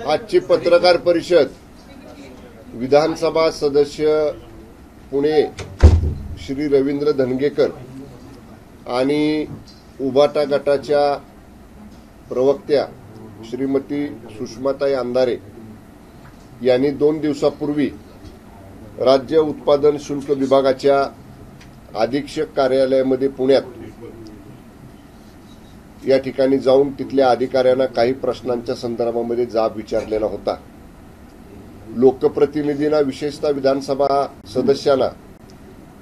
आजची पत्रकार परिषद विधानसभा सदस्य पुणे श्री रवींद्र धनगेकर आणि उभाटा गटाच्या प्रवक्त्या श्रीमती सुषमाताई अंधारे यांनी 2 दिवसापूर्वी राज्य उत्पादन शुल्क विभागाच्या अधीक्षक कार्यालयामध्ये पुण्यात या ठिकाणी जाऊन तिथल्या अधिकाऱ्यांना काही प्रश्नांच्या संदर्भामध्ये जाब विचारलेला होता। लोकप्रतिनिधींना विशेषतः विधानसभा सदस्यांना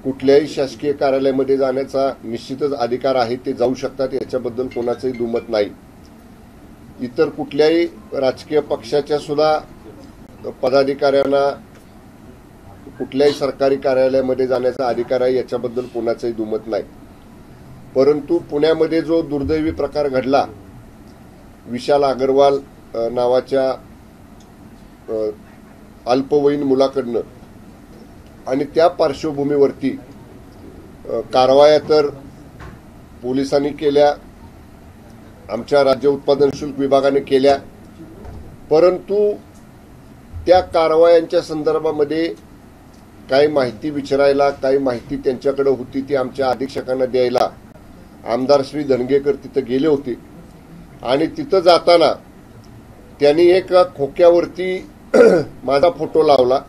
कुठल्याही शासकीय कार्यालयामध्ये जाण्याचा निश्चितच अधिकार आहे, ते जाऊ शकतात, याच्याबद्दल कोणाचंही दुमत नाही। इतर कुठल्याही राजकीय पक्षाच्या सुद्धा पदाधिकाऱ्यांना कुठल्याही सरकारी कार्यालयामध्ये जाण्याचा अधिकार आहे, याच्याबद्दल कोणाचंही दुमत नाही। परंतु पुण्यामध्ये जो दुर्दैवी प्रकार घडला, विशाल अग्रवाल नावाच्या अल्पवयीन मुलाकडनं, आणि त्या पार्श्वभूमीवरती कारवाया तर पोलिसांनी केल्या, आमच्या राज्य उत्पादन शुल्क विभागाने केल्या, परंतु त्या कारवायांच्या संदर्भामध्ये काही माहिती विचारायला, काही माहिती त्यांच्याकडे होती ती आमच्या अधीक्षकांना द्यायला आमदार श्री धनगेकर तिथं गेले होते। आणि तिथं जाताना त्यांनी एक खोक्यावरती माझा फोटो लावला।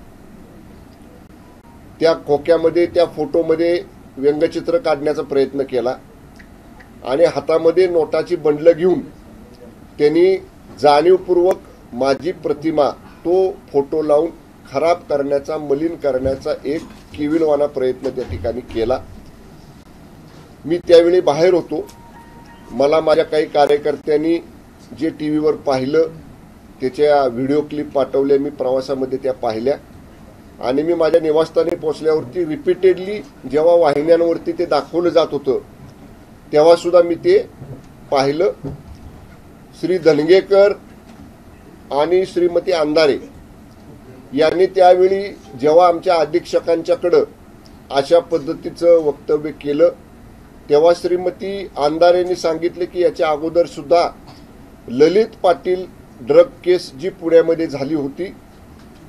त्या खोक्यामध्ये, त्या फोटोमध्ये व्यंगचित्र काढण्याचा प्रयत्न केला आणि हातामध्ये नोटाची बंडलं घेऊन त्यांनी जाणीवपूर्वक माझी प्रतिमा, तो फोटो लावून खराब करण्याचा, मलिन करण्याचा एक केविलवाना प्रयत्न त्या ठिकाणी केला। मी त्यावेळी बाहेर होतो। मला माझ्या काही कार्यकर्त्यांनी जे टीव्हीवर पाहिलं त्याच्या व्हिडिओ क्लिप पाठवल्या, मी प्रवासामध्ये त्या पाहिल्या आणि मी माझ्या निवासस्थानी पोहोचल्यावरती रिपीटेडली जेव्हा वाहिन्यांवरती ते दाखवलं जात होतं तेव्हा सुद्धा मी ते पाहिलं। श्री धनगेकर आणि श्रीमती अंधारे यांनी त्यावेळी जेव्हा आमच्या अधीक्षकांच्याकडे अशा पद्धतीचं वक्तव्य केलं तेव्हा श्रीमती अंधारेंनी सांगितले की याच्या अगोदर सुद्धा ललित पाटील ड्रग केस जी पुण्यामध्ये झाली होती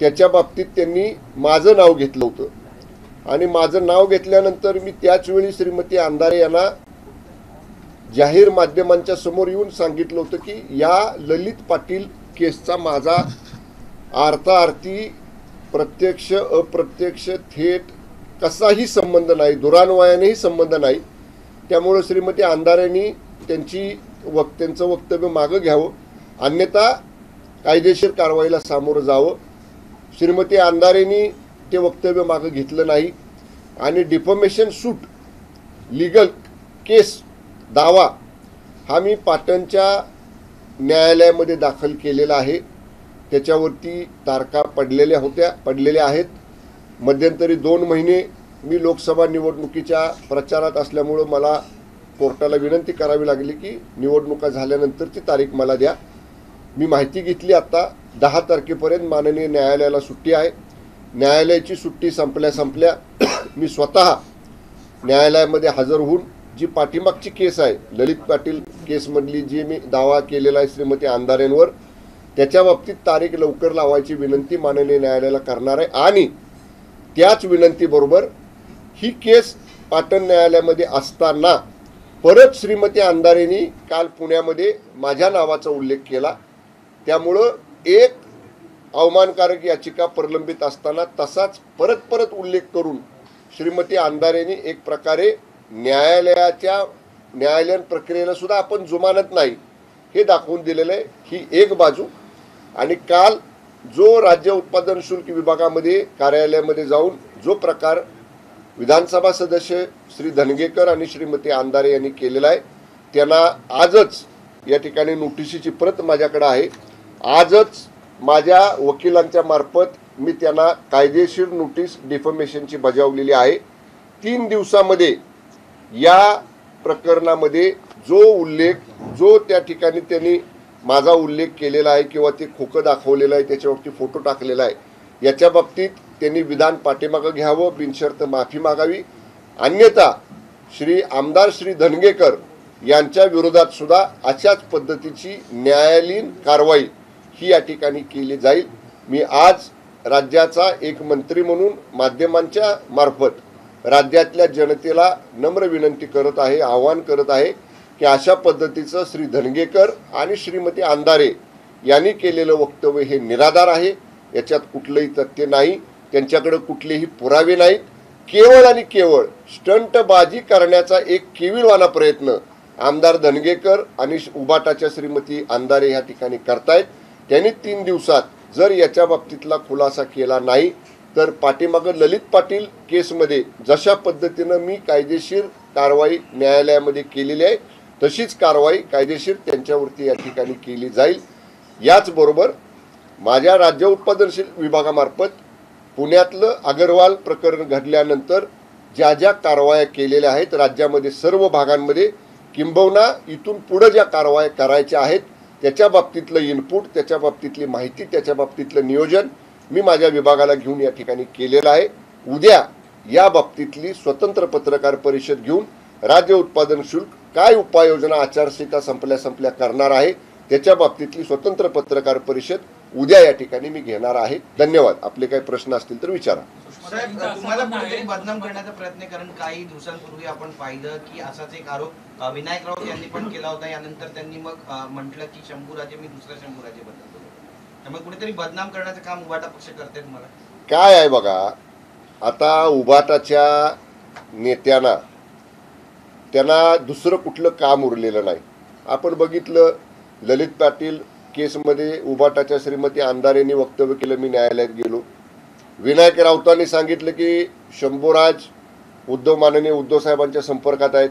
त्याच्या बाबतीत त्यांनी माझं नाव घेतलं होतं आणि माझं नाव घेतल्यानंतर मी त्याच वेळी श्रीमती अंधारे यांना जाहीर माध्यमांच्या समोर येऊन सांगितलं होतं की या ललित पाटील केसचा माझा अर्थार्थी प्रत्यक्ष अप्रत्यक्ष थेट कसाही संबंध नाही, दुरान्वयानेही संबंध नाही। त्यामुळे श्रीमती अंधारेंनी त्यांचं वक्तव्य मागे घ्यावं, अन्यथा कायदेशीर कारवाईला सामोरं जावं। श्रीमती अंधारेंनी ते वक्तव्य मागे घेतलं नाही आणि डिफॉमेशन सूट, लीगल केस, दावा हा मी पाटणच्या न्यायालयामध्ये दाखल केलेला आहे। त्याच्यावरती तारखा पडलेल्या आहेत। मध्यंतरी 2 महिने मी लोकसभा निवडणुकीच्या प्रचारात असल्यामुळे मला कोर्टाला विनंती करावी लागली की निवडणुका झाल्यानंतर ती तारीख मला द्या। मी माहिती घेतली, आता 10 तारखेपर्यंत माननीय न्यायालयाला सुट्टी आहे। न्यायालयाची सुट्टी संपल्या मी स्वतः न्यायालयामध्ये हजर होऊन जी पाठीमागची केस आहे, ललित पाटील केसमधली जी मी दावा केलेला आहे श्रीमती अंधारेंवर, त्याच्या बाबतीत तारीख लवकर लावायची विनंती माननीय न्यायालयाला करणार आहे। आणि त्याच विनंतीबरोबर ही केस पाटण न्यायालयामध्ये असताना परत श्रीमती अंधारेंनी काल पुण्यामध्ये माझ्या नावाचा उल्लेख केला। त्यामुळं एक अवमानकारक याचिका प्रलंबित असताना तसाच परत उल्लेख करून श्रीमती अंधारेंनी एक प्रकारे न्यायालयीन प्रक्रियेला सुद्धा आपण जुमानत नाही हे दाखवून दिलेलं आहे। ही एक बाजू। आणि काल जो राज्य उत्पादन शुल्क विभागामध्ये कार्यालयामध्ये जाऊन जो प्रकार विधानसभा सदस्य श्री धनगेकर आणि श्रीमती अंधारे यांनी केलेला आहे, त्यांना आजच या ठिकाणी नोटिशीची प्रत माझ्याकडे आहे। आजच माझ्या वकिलांच्या मार्फत मी त्यांना कायदेशीर नोटीस डिफॉमेशनची बजावलेली आहे। 3 दिवसामध्ये या प्रकरणामध्ये जो त्या ठिकाणी त्यांनी माझा उल्लेख केलेला आहे किंवा ते खोकं दाखवलेलं आहे, त्याच्यावरती फोटो टाकलेला आहे, याच्या बाबतीत त्यांनी विधान पाठीमागे घ्यावं, बिनशर्त माफी मागावी, अन्यथा आमदार श्री धनगेकर यांच्या विरोधात सुद्धा अशाच पद्धतीची न्यायालयीन कारवाई ही या ठिकाणी केली जाईल। मी आज राज्याचा एक मंत्री म्हणून माध्यमांच्या मार्फत राज्यातल्या जनतेला नम्र विनंती करत आहे, आवाहन करत आहे की अशा पद्धतीचं श्री धनगेकर आणि श्रीमती अंधारे यांनी केलेलं वक्तव्य हे निराधार आहे। याच्यात कुठलंही तथ्य नाही, त्यांच्याकडे कुठलेही पुरावे नाहीत। केवळ आणि केवळ स्टंटबाजी करण्याचा एक केविलवाना प्रयत्न आमदार धनगेकर आणि उबाटाच्या श्रीमती अंधारे या ठिकाणी करतायत। त्यांनी 3 दिवसात जर याच्या बाबतीतला खुलासा केला नाही तर पाठीमागं ललित पाटील केसमध्ये जशा पद्धतीनं मी कायदेशीर कारवाई न्यायालयामध्ये केलेली आहे तशीच कारवाई कायदेशीर त्यांच्यावरती या ठिकाणी केली जाईल। याचबरोबर माझ्या राज्य उत्पादन विभागामार्फत पुण्यातलं अगरवाल प्रकरण घडल्यानंतर ज्या ज्या कारवाया केलेल्या आहेत राज्यामध्ये सर्व भागांमध्ये, किंबहुना इथून पुढे ज्या कारवाया करायच्या आहेत त्याच्या बाबतीतलं इनपुट, त्याच्या बाबतीतली माहिती, त्याच्या बाबतीतलं नियोजन मी माझ्या विभागाला घेऊन या ठिकाणी केलेलं आहे। उद्या या बाबतीतली स्वतंत्र पत्रकार परिषद घेऊन राज्य उत्पादन शुल्क काय उपाययोजना आचारसंहिता संपल्या करणार आहे त्याच्या बाबतीतली स्वतंत्र पत्रकार परिषद उद्या या ठिकाणी मी घेणार आहे। धन्यवाद। आपले काही प्रश्न असतील तर विचारा। साहेब, तुम्हाला कुठेतरी बदनाम करण्याचा प्रयत्न, कारण काही दिवसांपूर्वी आपण पाहिलं की असाच एक आरोप विनायक राऊत यांनी पण केला होता। यानंतर त्यांनी मग म्हटलं की शंभूराजे मी दुसऱ्या शंभूराजे बद्दल बोलतो, त्यामुळे कुठेतरी बदनाम करण्याचं काम उबाटा पक्ष करते। तुम्हाला काय आहे बघा, आता उबाटाच्या नेत्यांना त्यांना दुसरं कुठलं काम उरलेलं नाही। आपण बघितलं ललित पाटील केसमध्ये उबाटाच्या श्रीमती अंधारेंनी वक्तव्य केलं, मी न्यायालयात गेलो। विनायक राऊतांनी सांगितलं की शंभूराज माननीय उद्धव साहेबांच्या संपर्कात आहेत।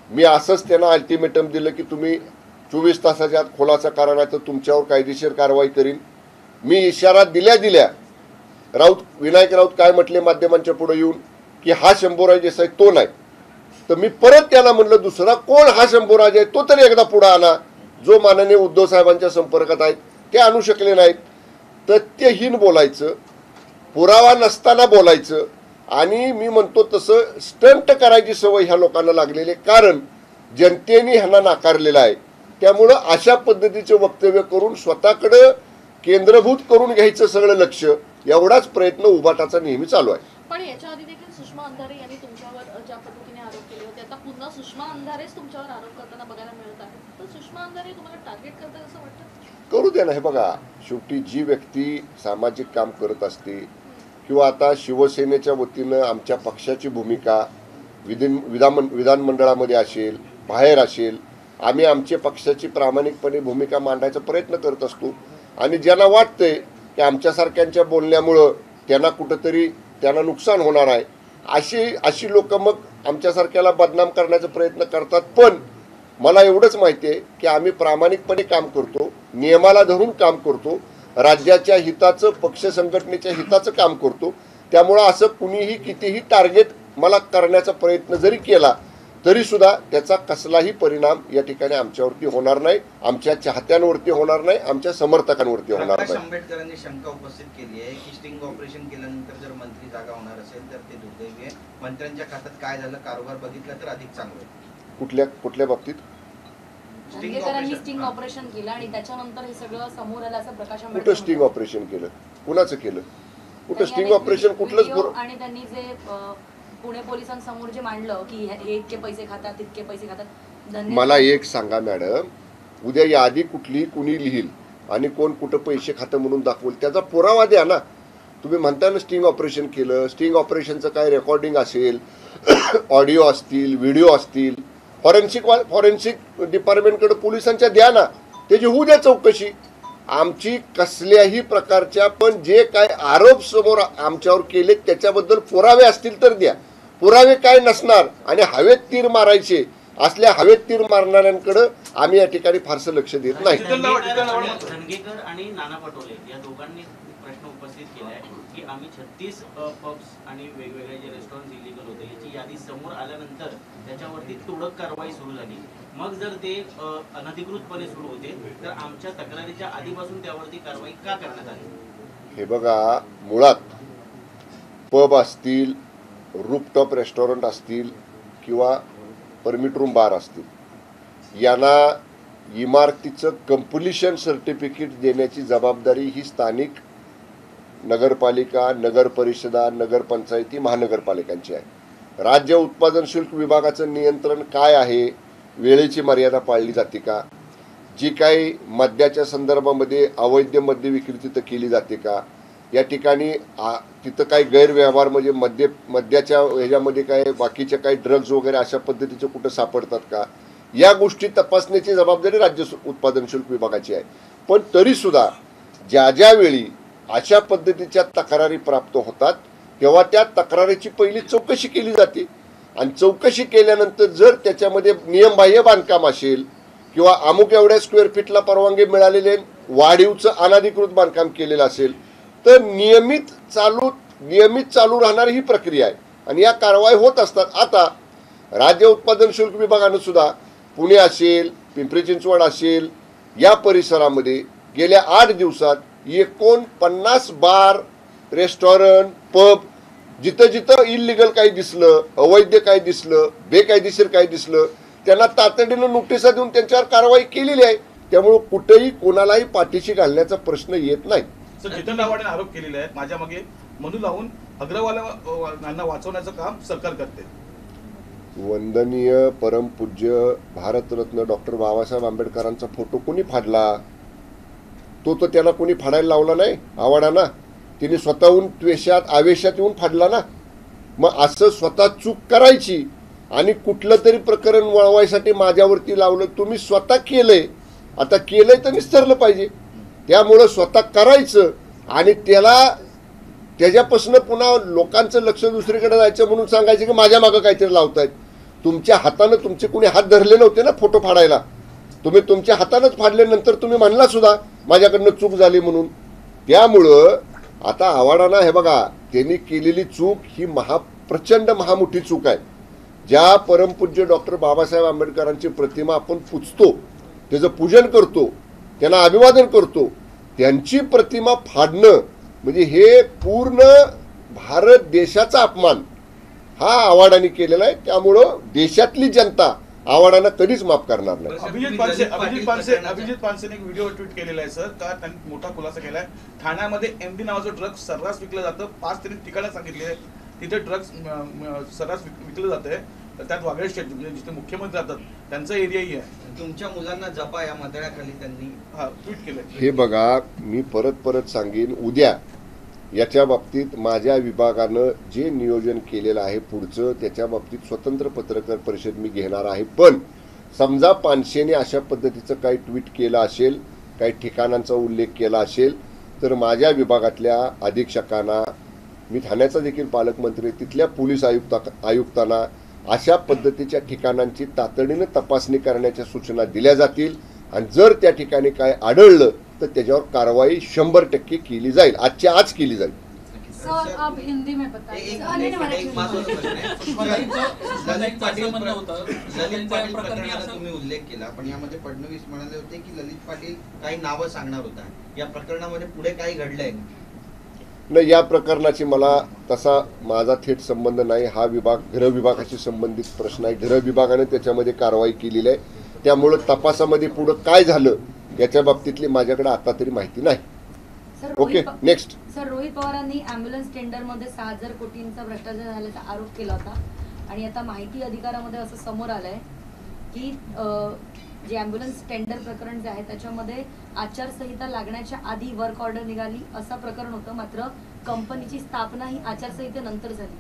मी असंच त्यांना अल्टिमेटम दिलं की तुम्ही 24 तासाच्या आत खुलासा करा नाही तर तुमच्यावर कायदेशीर कारवाई करीन। मी इशारा दिल्या विनायक राऊत काय म्हटले माध्यमांच्या पुढे येऊन की हा शंभूराज देसाई तो नाही। तर मी परत त्याला म्हणलं दुसरा कोण हा शंभूराज आहे तो तरी एकदा पुढे आणा, जो माननीय उद्धव साहेबांच्या संपर्कात आहेत। ते आणू शकले नाहीत। तथ्यहीन बोलायचं, पुरावा नसताना बोलायचं आणि मी म्हणतो तसं स्टंट करायची सवय ह्या लोकांना लागलेली, कारण जनतेने ह्यांना नाकारलेलं आहे। त्यामुळं अशा पद्धतीचे वक्तव्य करून स्वतःकडे केंद्रभूत करून घ्यायचं सगळं लक्ष, एवढाच प्रयत्न उबाटाचा नेहमी चालू आहे। पण याच्या आधी देखील सुषमा अंधारे यांनी तुमच्यावर ज्या पद्धतीने आरोप केले होते, आता पुन्हा सुषमा अंधारेच तुमच्यावर आरोप करताना बघायला मिळत आहे। तर सुषमा अंधारे तुम्हाला टार्गेट करतात असं वाटतं? करू द्या ना। हे बघा, शेवटी जी व्यक्ती सामाजिक काम करत असते किंवा आता शिवसेनेच्या वतीनं आमच्या पक्षाची भूमिका विधानमंडळामध्ये असेल, बाहेर असेल, आम्ही आमच्या पक्षाची प्रामाणिकपणे भूमिका मांडायचा प्रयत्न करत असतो। आणि ज्यांना वाटतंय की आमच्यासारख्यांच्या बोलण्यामुळं त्यांना कुठंतरी त्यांना नुकसान होणार आहे, अशी लोक मग आमच्यासारख्याला बदनाम करण्याचा प्रयत्न करतात। पण मला एवढंच माहिती आहे की आम्ही प्रामाणिकपणे काम करतो, नियमाला धरून काम करतो, राज्याच्या हिताचं, पक्ष संघटनेच्या हिताचं काम करतो। त्यामुळं असं कुणीही कितीही टार्गेट मला करण्याचा प्रयत्न जरी केला तरी सुद्धा त्याचा कसलाही परिणाम या ठिकाणी आमच्यावरती होणार नाही, आमच्या चाहत्यांवरती होणार नाही, आमच्या समर्थकांवरती होणार नाही। आंबेडकरांनी शंका उपस्थित केली आहे की स्टिंग ऑपरेशन केल्यानंतर जर मंत्री जागा होणार असेल तर ते दुर्दैवी आहे। मंत्र्यांच्या खात्यात काय झालं, कारभार बघितला तर अधिक चांगलं आहे। कुठल्या बाबतीत स्टिंग ऑपरेशन केलं आणि त्याच्यानंतर हे सगळं समोर आलं असं प्रकाशन? कुठं स्टिंग ऑपरेशन केलं, कुणाचं केलं, कुठं स्टिंग ऑपरेशन कुठलंच? आणि त्यांनी जे पुणे पोलिसांसमोर जे मांडलं की हे इतके पैसे खातात तितके पैसे खातात। मला एक सांगा मॅडम, उद्या यादी कुठली कुणी लिहिल आणि कोण कुठं पैसे खातं म्हणून दाखवल त्याचा पुरावा द्या ना। तुम्ही म्हणता ना स्टिंग ऑपरेशन केलं, स्टिंग ऑपरेशनचं काय रेकॉर्डिंग असेल, ऑडिओ असतील, व्हिडिओ असतील, फॉरेन्सिक डिपार्टमेंटकडे पोलिसांच्या द्या ना, त्याची होऊ द्या चौकशी। आमची कसल्याही प्रकारच्या पण जे काय आरोप समोर आमच्यावर केले त्याच्याबद्दल पुरावे असतील तर द्या। पुरावे काय नसणार आणि हवेत तीर मारायचे असल्या हवेत तीर मारणाऱ्यांकडे आम्ही या ठिकाणी फारसं लक्ष देत नाही। धनगेकर आणि नाना पटोले या दोघांनी प्रश्न उपस्थित केला आहे की आम्ही 36 पब्स आणि वेगवेगळे जे रेस्टॉरंट इलिगल होते याची यादी समोर आल्यानंतर त्याच्यावरती तोडक कारवाई सुरू झाली। मग जर ते अनधिकृतपणे सुरू होते तर आमच्या तक्रारीच्या आधीपासून त्यावरती कारवाई का करण्यात आली? हे बघा, मुळात पब असतील, रूफटॉप रेस्टॉरंट असतील किंवा परमिट रूम बार असतील, यांना इमारतीचं कंप्लिशन सर्टिफिकेट देण्याची जबाबदारी ही स्थानिक नगरपालिका, नगर परिषदा, नगरपंचायती, महानगरपालिकांची आहे. राज्य उत्पादन शुल्क विभागाचं नियंत्रण काय आहे? वेळेची मर्यादा पाळली जाते का? जी काही मद्याच्या संदर्भामध्ये अवैध मद्य विक्री तिथं केली जाते का? या ठिकाणी तिथं काही गैरव्यवहार म्हणजे मद्याच्या ह्याच्यामध्ये काय बाकीचे काही ड्रग्ज वगैरे अशा पद्धतीचे कुठं सापडतात का? या गोष्टी तपासण्याची जबाबदारी राज्य उत्पादन शुल्क विभागाची आहे. पण तरीसुद्धा ज्या वेळी अशा पद्धतीच्या तक्रारी प्राप्त होतात तेव्हा त्या तक्रारीची पहिली चौकशी केली जाते आणि चौकशी केल्यानंतर जर त्याच्यामध्ये नियमबाह्य बांधकाम असेल किंवा अमुक एवढ्या स्क्वेअर फीटला परवानगी मिळालेले वाढीवचं अनधिकृत बांधकाम केलेलं असेल तर नियमित चालू राहणारी ही प्रक्रिया आहे आणि या कारवाई होत असतात. आता राज्य उत्पादन शुल्क विभागानं सुद्धा पुणे असेल, पिंपरी चिंचवड असेल या परिसरामध्ये गेल्या 8 दिवसात 49 बार, रेस्टॉरंट, पब जिथं जिथं इलिगल काही दिसलं, अवैध काही दिसलं, बेकायदेशीर काही दिसलं त्यांना तातडीनं नोटिसा देऊन त्यांच्यावर कारवाई केलेली आहे. त्यामुळे कुठेही कोणालाही पाठीशी घालण्याचा प्रश्न येत नाही. सर, जितेंद्र आव्हाडांनी आरोप केलेले आहेत माझ्या मागे मनू लावून अग्रवाल्यांना वाचवण्याचं काम सरकार करते. वंदनीय परमपूज्य भारतरत्न डॉक्टर बाबासाहेब आंबेडकरांचा फोटो कोणी फाडला? तो त्याला कोणी फाडायला लावला नाही आव्हाडांना. तिने स्वतःहून त्वेषात आवेशात येऊन फाडला ना. मग असं स्वतः चूक करायची आणि कुठलं तरी प्रकरण वळवायसाठी माझ्यावरती लावलं. तुम्ही स्वतः केलंय, आता केलंय तर निस्तरलं पाहिजे. त्यामुळं स्वतः करायचं आणि त्याच्यापासून पुन्हा लोकांचं लक्ष दुसरीकडे जायचं म्हणून सांगायचं की माझ्या मागं काहीतरी लावतायत. तुमच्या हातानं तुमचे कोणी हात धरले नव्हते ना फोटो फाडायला. तुम्ही तुमच्या हातानंच फाडल्यानंतर तुम्ही म्हणला सुद्धा माझ्याकडनं चूक झाली म्हणून. त्यामुळं आता आव्हाडांना हे बघा, त्यांनी केलेली चूक ही प्रचंड महामोठी चूक आहे. ज्या परमपूज्य डॉक्टर बाबासाहेब आंबेडकरांची प्रतिमा आपण पुजतो, त्याचं पूजन करतो, त्यांना अभिवादन करतो, त्यांची प्रतिमा फाडणं म्हणजे हे पूर्ण भारत देशाचा अपमान हा आव्हाडांनी केलेला आहे. त्यामुळं देशातली जनता आव्हाडांना कधीच माफ करणार नाही. अभिजित पानसेने एक व्हिडिओ ट्विट केलेला आहे सर, का त्यांनी मोठा खुलासा केलाय. ठाण्यामध्ये एमडी नावाचं ड्रग्ज सर्रास विकलं जातं. 5 त्यांनी ठिकाणं सांगितले तिथे ड्रग्ज सर्रास विकलं जातंय. त्यात वागळे स्टेट जिथे मुख्यमंत्री राहतात त्यांचा एरियाही आहे. तुमच्या मुलांना जपा या मदळ्याखाली त्यांनी ट्विट केलं. हे बघा, मी परत सांगेन, उद्या याच्या बाबतीत माझ्या विभागानं जे नियोजन केलेलं आहे पुढचं त्याच्या बाबतीत स्वतंत्र पत्रकार परिषद मी घेणार आहे. पण समजा पानसेने अशा पद्धतीचं काही ट्विट केलं असेल, काही ठिकाणांचा उल्लेख केला असेल तर माझ्या विभागातल्या अधीक्षकांना, मी ठाण्याचा देखील पालकमंत्री, तिथल्या पोलीस आयुक्तांना अशा पद्धतीच्या ठिकाणांची तातडीनं तपासणी करण्याच्या सूचना दिल्या जातील आणि जर त्या ठिकाणी काय आढळलं तर त्याच्यावर कारवाई 100% केली जाईल. आजच्या आज केली जाईल. सर, आप हिंदी में बताइए. एक महत्त्वाचा प्रश्न आहे. ललित पाटील प्रकरणाचा तुम्ही उल्लेख केला, पण यामध्ये फडणवीस म्हणाले होते की ललित पाटील काही नावं सांगणार होता. या प्रकरणामध्ये पुढे काही घडलंय? नाही, या प्रकरणाची मला तसा माझा थेट संबंध नाही. हा विभाग गृह विभागाशी संबंधित प्रश्न आहे. गृह विभागाने त्याच्यामध्ये कारवाई केलेली आहे. त्यामुळं तपासामध्ये पुढं काय झालं याच्या बाबतीतली माझ्याकडे आता तरी माहिती नाही. Okay, next. सर, रोहित पवारांनी अँब्युलन्स टेंडरमध्ये 6,000 कोटींचा भ्रष्टाचार झाल्याचा आरोप केला होता आणि आता माहिती अधिकारामध्ये असं समोर आलंय की जे अँब्युलन्स टेंडर प्रकरण जे आहे त्याच्यामध्ये आचारसंहिता लागण्याच्या आधी वर्क ऑर्डर निघाली असं प्रकरण होतं. मात्र कंपनीची स्थापना ही आचारसंहितेनंतर झाली.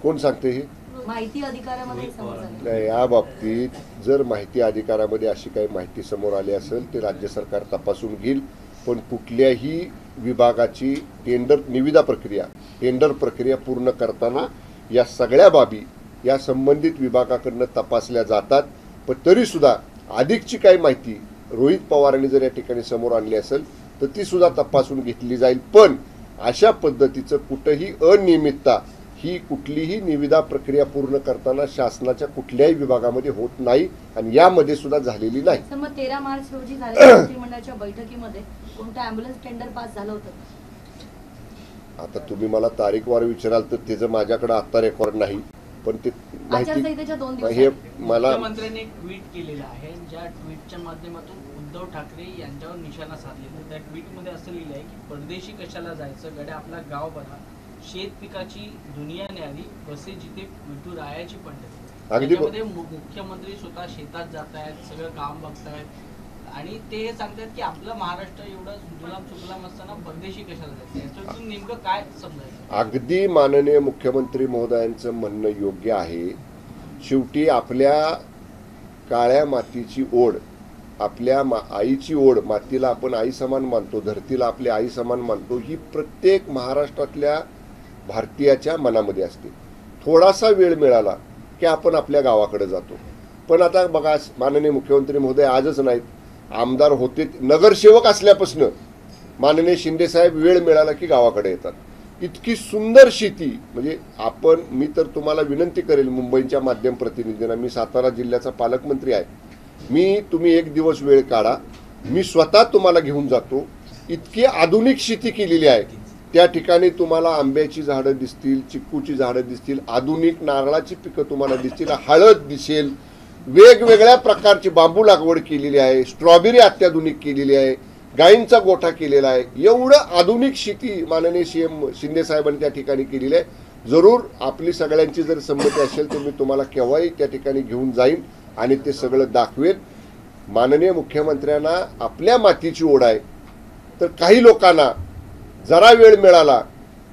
कोण सांगते हे? माहिती अधिकारामध्ये समोर झालं. नाही, या बाबतीत जर माहिती अधिकारामध्ये अशी काही माहिती समोर आली असेल ते राज्य सरकार तपासून घेईल. पण कुठल्याही विभागाची टेंडर प्रक्रिया पूर्ण करताना या सगळ्या बाबी या संबंधित विभागाकडनं तपासल्या जातात. पण तरीसुद्धा अधिकची काही माहिती रोहित पवारांनी जर या ठिकाणी समोर आणली असेल तर ती सुद्धा तपासून घेतली जाईल. पण अशा पद्धतीचं कुठंही अनियमितता ही कुठलीही निविदा प्रक्रिया पूर्ण करताना शासनाच्या कुठल्याही विभागामध्ये होत नाही आणि यामध्ये सुद्धा झालेली नाही. सर, मग 13 मार्च रोजी झालेल्या मंत्रिमंडळाच्या बैठकीमध्ये कोणतं अँब्युलन्स टेंडर पास झालं होतं? आता तुम्ही मला तारीखवार विचाराल तर त्याचं माझ्याकडे आता रेकॉर्ड नाही. पण ते आचारसंहितेच्या 2 माहिती हे दिवसात मला मुख्यमंत्र्यांनी एक ट्विट केलेलं आहे, ज्या ट्विटच्या माध्यमातून उद्धव ठाकरे यांच्यावर निशाणा साधलेला आहे. त्या ट्विटमध्ये असं लिहिलं आहे की परदेशी कशाला जायचं, गड्या आपला गाव बरा, शेत पिकाची दुनिया न्यारी, बसे जिथे विठुरायाची पंढरी. अगदी त्याच्यामध्ये मुख्यमंत्री स्वतः शेतात जात आहेत, सगळं काम बघतायत आणि ते हे सांगतात की आपलं महाराष्ट्र एवढं सुजलाम सुफलाम असताना परदेशी कशाला जायचं. याच्यातून नेमकं काय समजायचं? अगदी माननीय मुख्यमंत्री महोदयांचं म्हणणं योग्य आहे. शेवटी आपल्या काळ्या मातीची ओढ, आपल्या आईची ओढ, मातीला आपण आई समान मानतो, धरतीला आपली आई समान मानतो, ही प्रत्येक महाराष्ट्रातल्या भारतीयाच्या मनामध्ये असते. थोडासा वेळ मिळाला की आपण आपल्या गावाकडे जातो. पण आता बघा, माननीय मुख्यमंत्री महोदय आजच नाहीत, आमदार होते, नगरसेवक असल्यापासून माननीय शिंदेसाहेब वेळ मिळाला की गावाकडे येतात. इतकी सुंदर शेती, म्हणजे आपण, मी तर तुम्हाला विनंती करेल मुंबईच्या माध्यम प्रतिनिधींना, मी सातारा जिल्ह्याचा पालकमंत्री आहे, तुम्ही एक दिवस वेळ काढा, मी स्वतः तुम्हाला घेऊन जातो. इतकी आधुनिक शेती केलेली आहे. त्या ठिकाणी तुम्हाला आंब्याची झाडं दिसतील, चिक्कूची झाडं दिसतील, आधुनिक नारळाची पिकं तुम्हाला दिसतील, हळद दिसेल, वेगवेगळ्या प्रकारची बांबू लागवड केलेली आहे, स्ट्रॉबेरी अत्याधुनिक केलेली आहे, गायींचा गोठा केलेला आहे. एवढं आधुनिक शेती माननीय CM शिंदे साहेबांनी त्या ठिकाणी केलेली आहे. जरूर आपली सगळ्यांची जर संमती असेल तर मी तुम्हाला केव्हाही त्या ठिकाणी घेऊन जाईन आणि ते सगळं दाखवेन. माननीय मुख्यमंत्र्यांना आपल्या मातीची ओढ आहे, तर काही लोकांना जरा वेळ मिळाला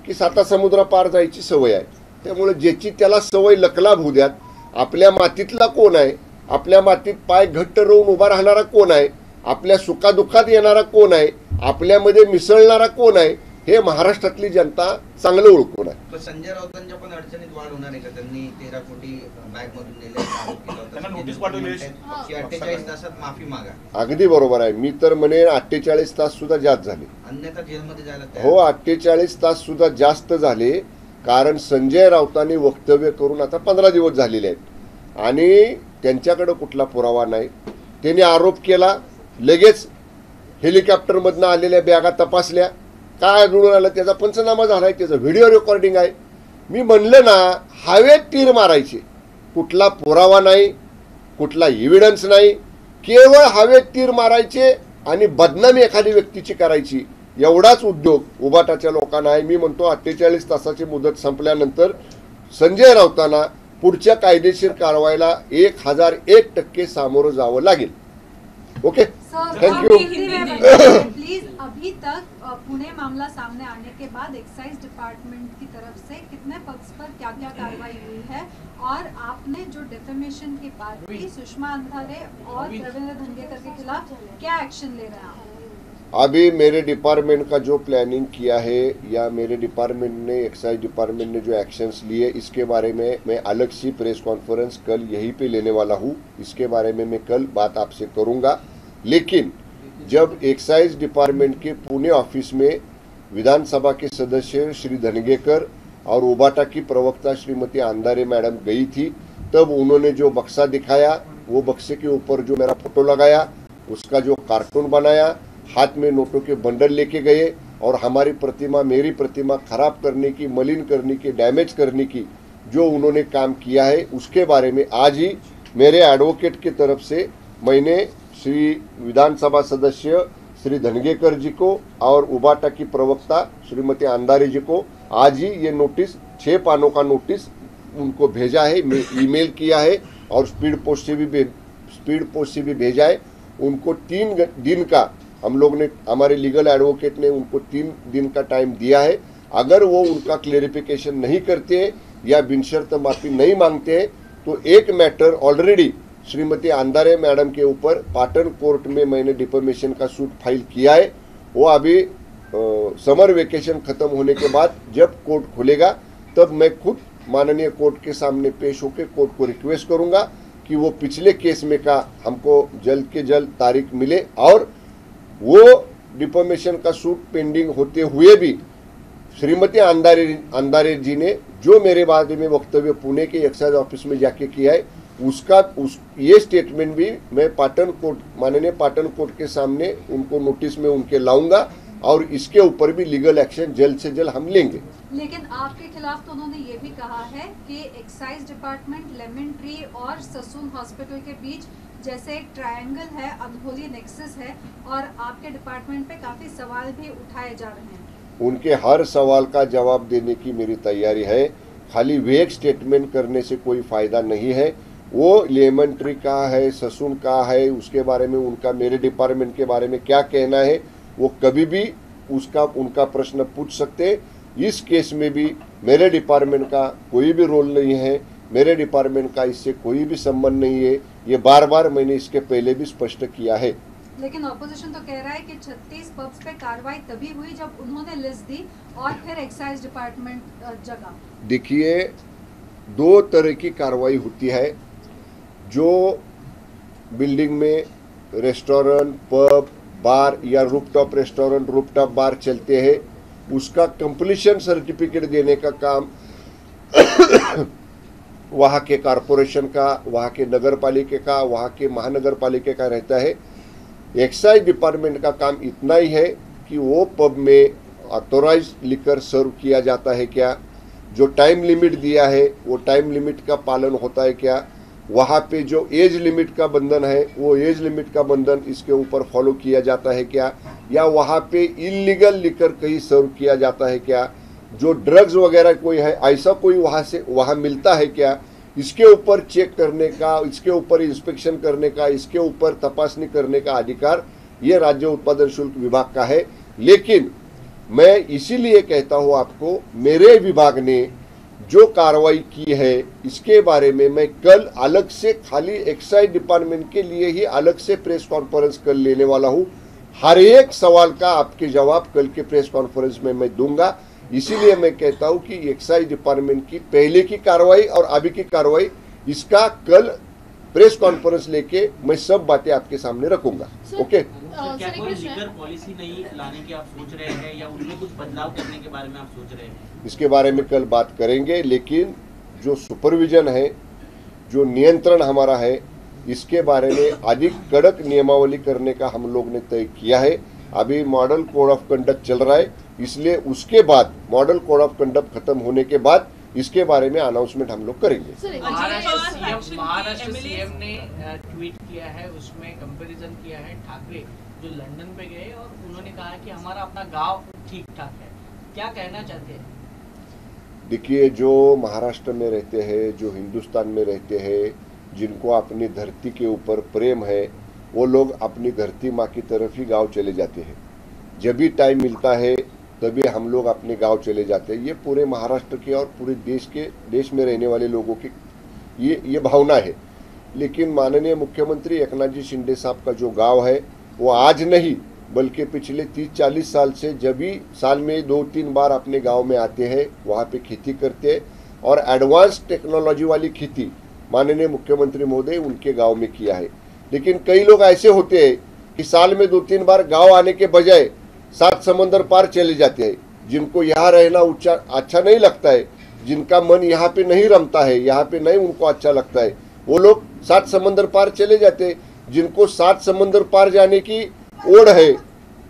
की साता समुद्र पार जायची सवय आहे. त्यामुळे ज्याची त्याला सवय लकलाभ होऊ द्यात. आपल्या मातीतला कोण आहे, आपल्या मातीत पाय घट्ट रोवून उभा राहणारा कोण आहे, आपल्या सुखादुःखात येणारा कोण आहे, आपल्यामध्ये मिसळणारा कोण आहे, हे महाराष्ट्रातली जनता चांगलं ओळखून आहे. पण संजय राऊतांच्या पण अडचणीत वाढ होणार आहे का? त्यांनी 13 कोटी बॅग मधून नेले, त्यांना नोटीस पाठवली, 48 तासात माफी मागा. अगदी बरोबर आहे. मी तर म्हणेन 48 तास सुद्धा जास्त झाले. अन्यथा जेलमध्ये जायला हो, 48 तास सुद्धा जास्त झाले. कारण संजय राऊतांनी वक्तव्य करून आता 15 दिवस झालेले आहेत आणि त्यांच्याकडे कुठला पुरावा नाही. त्यांनी आरोप केला, लगेच हेलिकॉप्टरमधनं आलेल्या बॅगा तपासल्या, काय आढळून आलं त्याचा पंचनामा झालाय, त्याचं व्हिडिओ रेकॉर्डिंग आहे. मी म्हणलं ना, हवेत तीर मारायचे, कुठला पुरावा नाही, कुठला एव्हिडन्स नाही, केवळ हवेत तीर मारायचे आणि बदनामी एखादी व्यक्तीची करायची, एवढाच उद्योग उबाटाच्या लोकांना आहे. मी म्हणतो 48 तासाची मुदत संपल्यानंतर संजय राऊतांना पुढच्या कायदेशीर कारवाईला 1001% सामोरं जावं लागेल. Okay, thank you. प्लीज, अभी तक पुणे मामला सामने आने के बाद एक्साइज डिपार्टमेंट की तरफ से कितने पक्ष पर क्या क्या कार्रवाई हुई है, और आपने जो डिफेमेशन की बात की सुषमा अंधारे और रविंद्र धंगेकर के खिलाफ क्या एक्शन ले रहे हैं आप? अभी मेरे डिपार्टमेंट का जो प्लानिंग किया है, या मेरे डिपार्टमेंट ने, एक्साइज डिपार्टमेंट ने जो एक्शंस लिए, इसके बारे में मैं अलग सी प्रेस कॉन्फ्रेंस कल यहीं पे लेने वाला हूँ. इसके बारे में मैं कल बात आपसे करूँगा. लेकिन जब एक्साइज डिपार्टमेंट के पुणे ऑफिस में विधानसभा के सदस्य श्री धनगेकर और उबाटा की प्रवक्ता श्रीमती अंधारे मैडम गई थी, तब उन्होंने जो बक्सा दिखाया, वो बक्से के ऊपर जो मेरा फोटो लगाया, उसका जो कार्टून बनाया, हाथ में नोटों के बंडल लेके गए और हमारी प्रतिमा, मेरी प्रतिमा खराब करने की, मलिन करने की, डैमेज करने की जो उन्होंने काम किया है, उसके बारे में आज ही मेरे एडवोकेट की तरफ से मैंने श्री विधानसभा सदस्य श्री धनगेकर जी को और उबाटा की प्रवक्ता श्रीमती अंधारे जी को आज ही ये नोटिस, 6 पानों का नोटिस उनको भेजा है, मैं ईमेल किया है और स्पीड पोस्ट से भी भेजा है. उनको 3 दिन का हम लोग ने, हमारे लीगल एडवोकेट ने उनको 3 दिन का टाइम दिया है. अगर वो उनका क्लेरिफिकेशन नहीं करते हैं या बिनशर्त माफी नहीं मांगते हैं तो एक मैटर ऑलरेडी श्रीमती अंधारे मैडम के ऊपर पाटन कोर्ट में मैंने डिफेमेशन का सूट फाइल किया है. वो अभी समर वेकेशन खत्म होने के बाद जब कोर्ट खुलेगा तब मैं खुद माननीय कोर्ट के सामने पेश होकर कोर्ट को रिक्वेस्ट करूंगा कि वो पिछले केस में का हमको जल्द के जल्द तारीख मिले और वो डिफेमेशन का सूट पेंडिंग होते हुए भी श्रीमती अंधारे जी ने जो मेरे बारे में वक्तव्य पुणे के एक्साइज ऑफिस में जाके किया है, ये स्टेटमेंट भी मैं पाटन कोर्ट, माननीय पाटन कोर्ट के सामने उनको नोटिस में उनके लाऊंगा और इसके ऊपर भी लीगल एक्शन जल्द से जल्द हम लेंगे। लेकिन आपके खिलाफ तो उन्होंने ये भी कहा है कि एक्साइज डिपार्टमेंट, लेमन ट्री और ससून हॉस्पिटल के बीच जैसे एक ट्रायंगल है, अनहोली नेक्सस है, और आपके डिपार्टमेंट पे काफी सवाल भी उठाए जा रहे हैं। उनके हर सवाल का जवाब देने की मेरी तैयारी है। खाली वेग स्टेटमेंट करने से कोई फायदा नहीं है। वो लेमन ट्री का है, ससून का है, उसके बारे में उनका मेरे डिपार्टमेंट के बारे में क्या कहना है, वो कभी भी उनका प्रश्न पूछ सकते। इस केस में भी मेरे डिपार्टमेंट का कोई भी रोल नहीं है, मेरे डिपार्टमेंट का इससे कोई भी संबंध नहीं है। ये बार बार मैंने इसके पहले भी स्पष्ट किया है। लेकिन ऑपोजिशन तो कह रहा है कि 36 पब्स पे कार्रवाई तभी हुई जब उन्होंने लिस्ट दी और फिर एक्साइज डिपार्टमेंट जगह। देखिए, दो तरह की कार्रवाई होती है। जो बिल्डिंग में रेस्टोरेंट, पब, बार या रूफटॉप रेस्टोरेंट, रूफटॉप बार चलते हैं, उसका कंप्लीशन सर्टिफिकेट देने का काम वहाँ के कॉरपोरेशन का, वहाँ के नगर पालिका का, वहाँ के महानगर पालिका का रहता है। एक्साइज डिपार्टमेंट का काम इतना ही है कि वो पब में ऑथोराइज लिकर सर्व किया जाता है क्या, जो टाइम लिमिट दिया है वो टाइम लिमिट का पालन होता है क्या, वहाँ पे जो एज लिमिट का बंधन है वो एज लिमिट का बंधन इसके ऊपर फॉलो किया जाता है क्या, या वहाँ पे इलीगल लिकर कहीं सर्व किया जाता है क्या, जो ड्रग्स वगैरह कोई है ऐसा कोई वहाँ मिलता है क्या, इसके ऊपर चेक करने का, इसके ऊपर इंस्पेक्शन करने का, इसके ऊपर तपासनी करने का अधिकार ये राज्य उत्पादन शुल्क विभाग का है। लेकिन मैं इसीलिए कहता हूँ आपको, मेरे विभाग ने जो कार्रवाई की है इसके बारे में मैं कल अलग से खाली एक्साइज डिपार्टमेंट के लिए ही अलग से प्रेस कॉन्फ्रेंस कल लेने वाला हूँ। हर एक सवाल का आपके जवाब कल के प्रेस कॉन्फ्रेंस में मैं दूंगा। इसीलिए मैं कहता हूं कि एक्साइज डिपार्टमेंट की पहले की कार्रवाई और अभी की कार्रवाई, इसका कल प्रेस कॉन्फ्रेंस लेके मैं सब बातें आपके सामने रखूंगा। ओके, क्या कोई लीगल पॉलिसी नहीं लाने की आप सोच रहे हैं या उनमें कुछ बदलाव करने के बारे में आप सोच रहे हैं? इसके बारे में कल बात करेंगे, लेकिन जो सुपरविजन है, जो नियंत्रण हमारा है, इसके बारे में अधिक कड़क नियमावली करने का हम लोग ने तय किया है। अभी मॉडल कोड ऑफ कंडक्ट चल रहा है, इसलिए उसके बाद मॉडल कोड ऑफ कंडक्ट खत्म होने के बाद इसके बारे में अनाउंसमेंट हम लोग करेंगे। महाराष्ट्र सीएम ने ट्वीट किया है, उसमें कंपैरिजन किया है ठाकरे जो लंदन पे गए और उन्होंने कहा कि हमारा अपना गांव ठीक ठाक है। क्या कहना चाहते हैं? देखिए, जो महाराष्ट्र में रहते हैं, जो हिंदुस्तान में रहते हैं, जिनको अपनी धरती के ऊपर प्रेम है, वो लोग अपनी धरती माँ की तरफ ही गांव चले जाते हैं। जब भी टाइम मिलता है तभी हम लोग अपने गांव चले जाते हैं। ये पूरे महाराष्ट्र के और पूरे देश में रहने वाले लोगों की ये भावना है। लेकिन माननीय मुख्यमंत्री एकनाथ जी शिंदे साहब का जो गांव है वो आज नहीं बल्कि पिछले 30-40 साल से जब भी साल में 2-3 बार अपने गांव में आते हैं, वहाँ पे खेती करते हैं, और एडवांस टेक्नोलॉजी वाली खेती माननीय मुख्यमंत्री महोदय उनके गांव में किया है। लेकिन कई लोग ऐसे होते हैं कि साल में 2-3 बार गांव आने के बजाय 7 समंदर पार चले जाते हैं, जिनको यहाँ रहना अच्छा नहीं लगता है, जिनका मन यहाँ पे नहीं रमता है, यहाँ पे नहीं उनको अच्छा लगता है, वो लोग 7 समंदर पार चले जाते हैं। जिनको 7 समंदर पार जाने की ओढ़ है,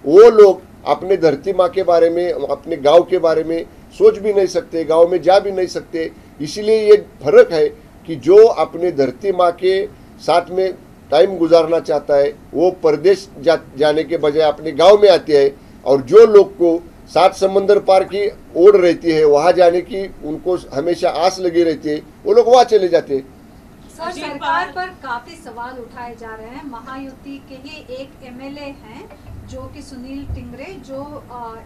वो लोग अपने धरती माँ के बारे में, अपने गांव के बारे में सोच भी नहीं सकते, गांव में जा भी नहीं सकते। इसीलिए ये फर्क है कि जो अपने धरती माँ के साथ में टाइम गुजारना चाहता है वो परदेश जाने के बजाय अपने गांव में आते हैं, और जो लोग को 7 समंदर पार की ओढ़ रहती है, वहां जाने की उनको हमेशा आस लगी रहती है, वो लोग वहां चले जाते हैं। सर, सरकार पर काफी सवाल उठाए जा रहे हैं। महायुति के ही एक एमएलए हैं जो कि सुनील टिंगरे, जो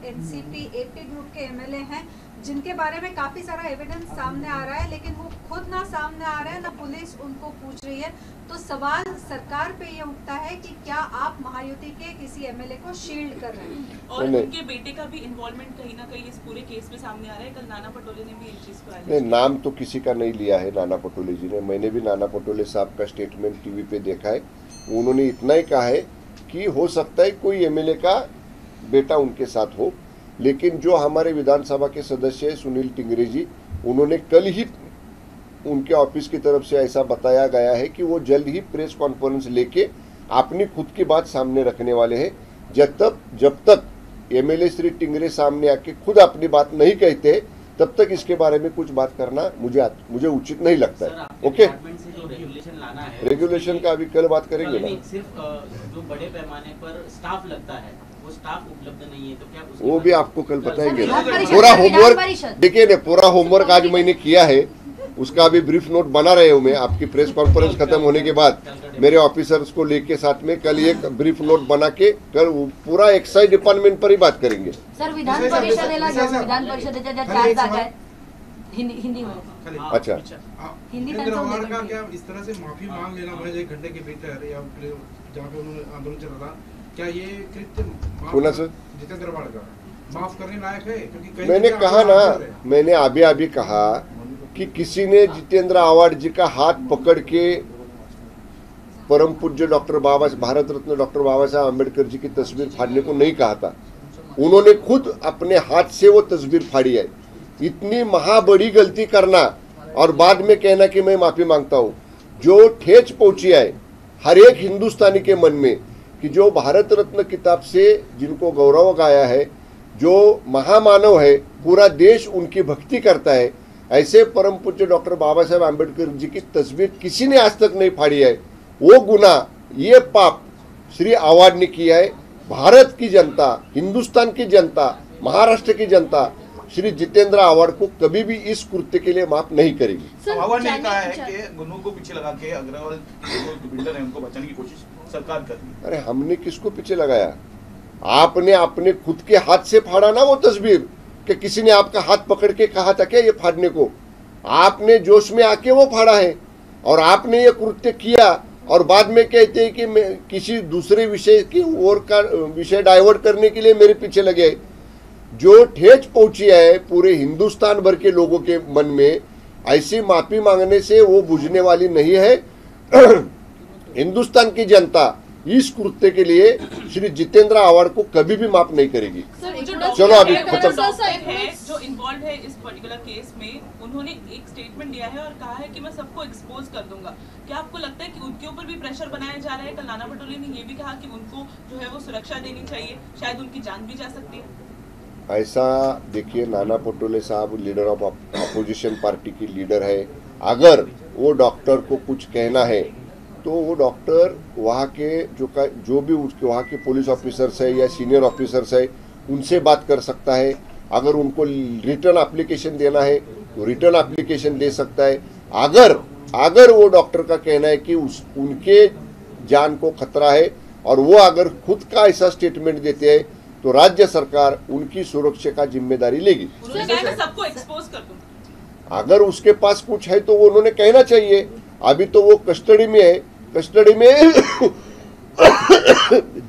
एनसीपी एपी ग्रुप के एमएलए हैं, जिनके बारे में काफी सारा एविडेंस सामने आ रहा है, लेकिन वो खुद ना सामने आ रहे हैं, ना पुलिस उनको पूछ रही है। तो सवाल सरकार पे ये उठता है कि क्या आप महायुति के किसी एमएलए को शील्ड कर रहे हैं? और उनके बेटे का भी इन्वॉल्वमेंट कहीं ना कहीं इस पूरे केस में सामने आ रहा है। कल नाना पटोले ने भी इस चीज को नहीं, नाम तो किसी का नहीं लिया है नाना पटोले जी ने। मैंने भी नाना पटोले साहब का स्टेटमेंट टीवी पे देखा है। उन्होंने इतना ही कहा है कि हो सकता है कोई एमएलए का बेटा उनके साथ हो, लेकिन जो हमारे विधानसभा के सदस्य है सुनील टिंगरे जी, उन्होंने कल ही उनके ऑफिस की तरफ से ऐसा बताया गया है कि वो जल्द ही प्रेस कॉन्फ्रेंस लेके अपनी खुद की बात सामने रखने वाले हैं। जब तक एमएलए श्री टिंगरे सामने आके खुद अपनी बात नहीं कहते तब तक इसके बारे में कुछ बात करना मुझे उचित नहीं लगता है। ओके, डिपार्टमेंट से जो रेगुलेशन लाना है, रेगुलेशन का अभी कल बात करेंगे ना। नहीं, सिर्फ जो बड़े पैमाने पर स्टाफ लगता है वो स्टाफ उपलब्ध नहीं है, तो क्या उसके वो बाद- भी आपको कल बताएंगे विधान ना। परिषद, पूरा विधान होमवर्क परिषद। देखिए ना, पूरा होमवर्क आज मैंने किया है, उसका अभी ब्रीफ नोट बना रहे हूँ मैं। आपकी प्रेस कॉन्फ्रेंस खत्म होने के बाद मेरे ऑफिसर्स को लेके साथ में कल एक ब्रीफ नोट बना के कल पूरा एक्साइज डिपार्टमेंट पर ही बात करेंगे। सर विधान परिषदेला घेऊन विधान परिषदेच्या ज्या 4 जागा आहेत हिंदी मध्ये अच्छा, हिंदी केंद्र त्यांचं सरकार होतं का पण क्या इस तरह से माफी मांग लेना महज 1 घंटे के भीतर या फिर जहाँ पे उन्होंने आंदोलन चला था, क्या ये कृत्य कौन-सा? जितेंद्र आव्हाड का माफ करने लायक है? क्योंकि कई मैंने जगह कहा आंदोलन ना, कर रहे हैं। मैंने अभी कहा कि किसी ने जितेंद्र आव्हाड जी का हाथ पकड़ के परम पूज्य भारत रत्न डॉक्टर बाबा साहब अम्बेडकर जी की तस्वीर फाड़ने को नहीं कहा था। उन्होंने खुद अपने हाथ से वो तस्वीर फाड़ी है। इतनी महाबड़ी गलती करना और बाद में कहना कि मैं माफी मांगता हूं, जो ठेच पहुंची है हर एक हिंदुस्तानी के मन में कि जो भारत रत्न किताब से जिनको गौरव गाया है, जो महामानव है, पूरा देश उनकी भक्ति करता है, ऐसे परम पूज्य डॉक्टर बाबा साहब आम्बेडकर जी की तस्वीर किसी ने आज तक नहीं फाड़ी है। वो गुनाह, ये पाप श्री आव्हाड ने किया है। भारत की जनता, हिंदुस्तान की जनता, महाराष्ट्र की जनता श्री जितेंद्र आव्हाड को कभी भी इस कृत्य के लिए माफ नहीं करेगी। सर, आव्हाड ने जाने- कहा है कि गुन्नों को पीछे लगा के अग्रवाल जो बिल्डर है उनको बचाने की कोशिश सरकार कर रही है। अरे हमने किसको पीछे लगाया? आपने अपने खुद के हाथ से फाड़ा ना वो तस्वीर, कि किसी ने आपका हाथ पकड़ के कहा था क्या ये फाड़ने को? आपने जोश में आके वो फाड़ा है और आपने ये कृत्य किया और बाद में कहते हैं कि मैं किसी दूसरे विषय की ओर का विषय डाइवर्ट करने के लिए मेरे पीछे लगे। जो ठेच पहुंची है पूरे हिंदुस्तान भर के लोगों के मन में, ऐसी माफी मांगने से वो बुझने वाली नहीं है। हिंदुस्तान की जनता इस कृत्य के लिए श्री जितेंद्र आव्हाड को कभी भी माफ नहीं करेगी। सर, जो एकूणच- चलो अभी डॉक्टर खत्म। है जो इन्वॉल्व है इस पर्टिकुलर केस में, उन्होंने एक स्टेटमेंट दिया है और कहा है कि मैं सबको एक्सपोज कर दूंगा। क्या आपको लगता है कि उनके ऊपर भी प्रेशर बनाया जा रहा है? कल नाना पटोले ने ये भी कहा कि उनको जो है वो सुरक्षा देनी चाहिए, शायद उनकी जान भी जा सकती है। ऐसा देखिए, नाना पटोले साहब लीडर ऑफ अपोजिशन पार्टी की लीडर है। अगर वो डॉक्टर को कुछ कहना है तो वो डॉक्टर वहाँ के जो भी उसके वहाँ के पुलिस ऑफिसर्स है या सीनियर ऑफिसर्स है उनसे बात कर सकता है। अगर उनको रिटर्न एप्लीकेशन देना है तो रिटर्न एप्लीकेशन दे सकता है। अगर वो डॉक्टर का कहना है कि उनके जान को खतरा है और वो अगर खुद का ऐसा स्टेटमेंट देते हैं तो राज्य सरकार उनकी सुरक्षा का जिम्मेदारी लेगी। उन्होंने कहा मैं सबको एक्सपोज कर दूंगा। अगर उसके पास कुछ है तो वो उन्होंने कहना चाहिए। अभी तो वो कस्टडी में है, कस्टडी में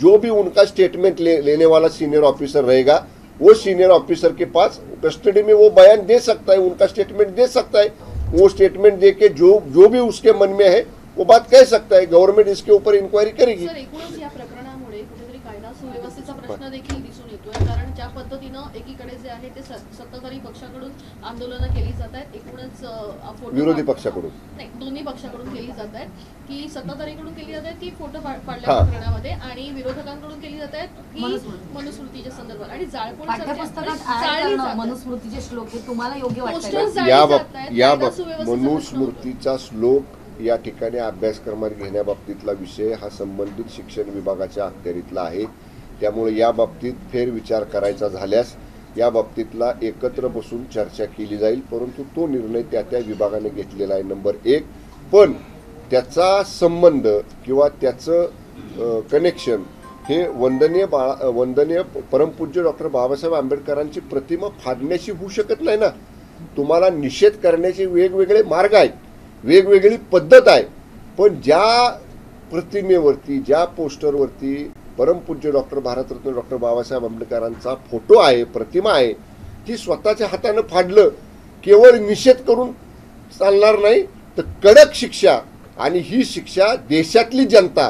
जो भी उनका स्टेटमेंट लेने वाला सीनियर ऑफिसर रहेगा वो सीनियर ऑफिसर के पास कस्टडी में वो बयान दे सकता है, उनका स्टेटमेंट दे सकता है। वो स्टेटमेंट दे के जो भी उसके मन में है वो बात कह सकता है। गव्हर्नमेंट इसके ऊपर इंक्वायरी करेगी। सर, एकूणच या प्रकरणामुळे कुठेतरी कायदा सुव्यवस्थेचा प्रश्न देखील दिसून येतोय, कारण ज्या पद्धतीनं एकीकडे जे आहे ते सत्ताधारी पक्षाकडून आंदोलनं केली जात आहेत, एकूणच फोटो विरोधी पक्षाकडून नाही, दोन्ही पक्षाकडून केली जात आहेत, की सत्ताधारीकडून केली जात आहेत की फोटो पाडल्या हा. प्रकरणामध्ये, आणि विरोधकांकडून केली जात आहेत की मनुस्मृतीच्या संदर्भात, आणि जाळपोळ पाठ्यपुस्तकात ऍड करणं मनुस्मृतीचे श्लोक हे तुम्हाला योग्य वाटतं का? पोस्टर्स जाळली या जात आहेत, कायदा सुव्यवस्थेचा प्रश्न होतो. मनुस्मृतीचा श्लोक या ठिकाणी अभ्यासक्रमात घेण्याबाबतीतला विषय हा संबंधित शिक्षण विभागाच्या अखत्यारीतला आहे। त्यामुळे या बाबतीत फेरविचार करायचा झाल्यास या बाबतीतला एकत्र बसून चर्चा केली जाईल, परंतु तो निर्णय त्या विभागाने घेतलेला आहे नंबर 1। पण त्याचा संबंध किंवा त्याचं कनेक्शन हे वंदनीय परमपूज्य डॉक्टर बाबासाहेब आंबेडकरांची प्रतिमा फाडण्याशी होऊ शकत नाही ना। तुम्हाला निषेध करण्याचे वेगवेगळे मार्ग आहेत, वेगवेगळी पद्धत आहे, पण ज्या प्रतिमेवरती ज्या पोस्टरवरती परमपूज्य डॉक्टर भारतरत्न डॉक्टर बाबासाहेब आंबेडकरांचा फोटो आहे, प्रतिमा आहे, ती स्वतःच्या हातानं फाडलं केवळ निषेध करून चालणार नाही, तर कडक शिक्षा, आणि ही शिक्षा देशातली जनता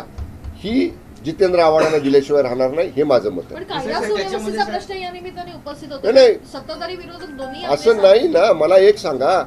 ही जितेंद्र आव्हाडांना दिल्याशिवाय राहणार नाही, हे माझं मत पण आहे। कायदा सुव्यवस्थेचा प्रश्न या निमित्ताने उपस्थित होतो, नाही. सत्ताधारी विरोधक दोन्ही असं नाही ना। मला एक सांगा,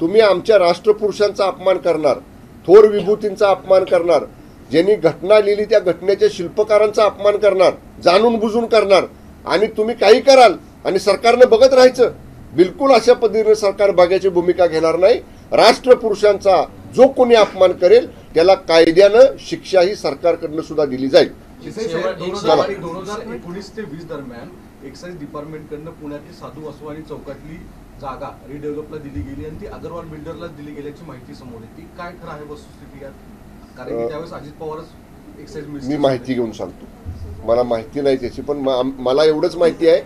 तुम्ही आमच्या राष्ट्रपुरुषांचा अपमान करणार, थोर विभूतींचा अपमान करणार, ज्यांनी घटना लिहिली त्या घटनेच्या शिल्पकारांचा अपमान करणार, जाणून बुजून करणार, आणि तुम्ही काही कराल आणि सरकारनं बघत राहायचं. बिलकुल अशा पद्धतीने सरकार बघायची भूमिका घेणार नाही. राष्ट्रपुरुषांचा जो कोणी अपमान करेल त्याला कायद्यानं शिक्षा ही सरकारकडनं सुद्धा दिली जाईल. 2019 ते 20 दरम्यान एक्साइज डिपार्टमेंटकडनं पुण्यातली साधू वासवानी चौकातली जागा रिडेव्हलपला दिली गेली आणि ती अगरवाल बिल्डरला दिली गेल्याची माहिती समोर येते. काय खरं आहे वस्तुस्थिती यात? कारण की त्यावेळेस अजित पवारच एक्साइज मी माहिती घेऊन सांगतो. मला माहिती नाही त्याची, पण मला एवढंच माहिती आहे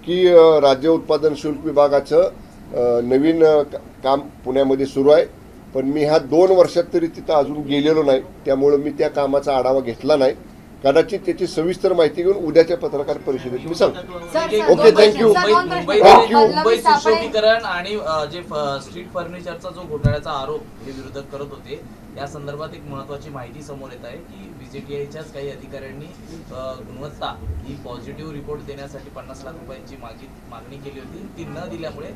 की राज्य उत्पादन शुल्क विभागाचं नवीन काम पुण्यामध्ये सुरू आहे. पण मी ह्या 2 वर्षात तरी तिथं अजून गेलेलो नाही, त्यामुळे मी त्या कामाचा आढावा घेतला नाही. कदाचित त्याची सविस्तर माहिती घेऊन उद्याच्या पत्रकार परिषदेत मी सांगतो. Okay, thank you. मुंबई सुशोभीकरण आणि जे स्ट्रीट फर्निचरचा जो घोटाळ्याचा आरोप हे विरोधक करत होते, या संदर्भात एक महत्त्वाची माहिती समोर येत आहे की बीजेटीआयच्याच काही अधिकाऱ्यांनी गुणवत्ता ही पॉझिटिव्ह रिपोर्ट देण्यासाठी 50 लाख रुपयांची मागणी केली होती. ती न दिल्यामुळे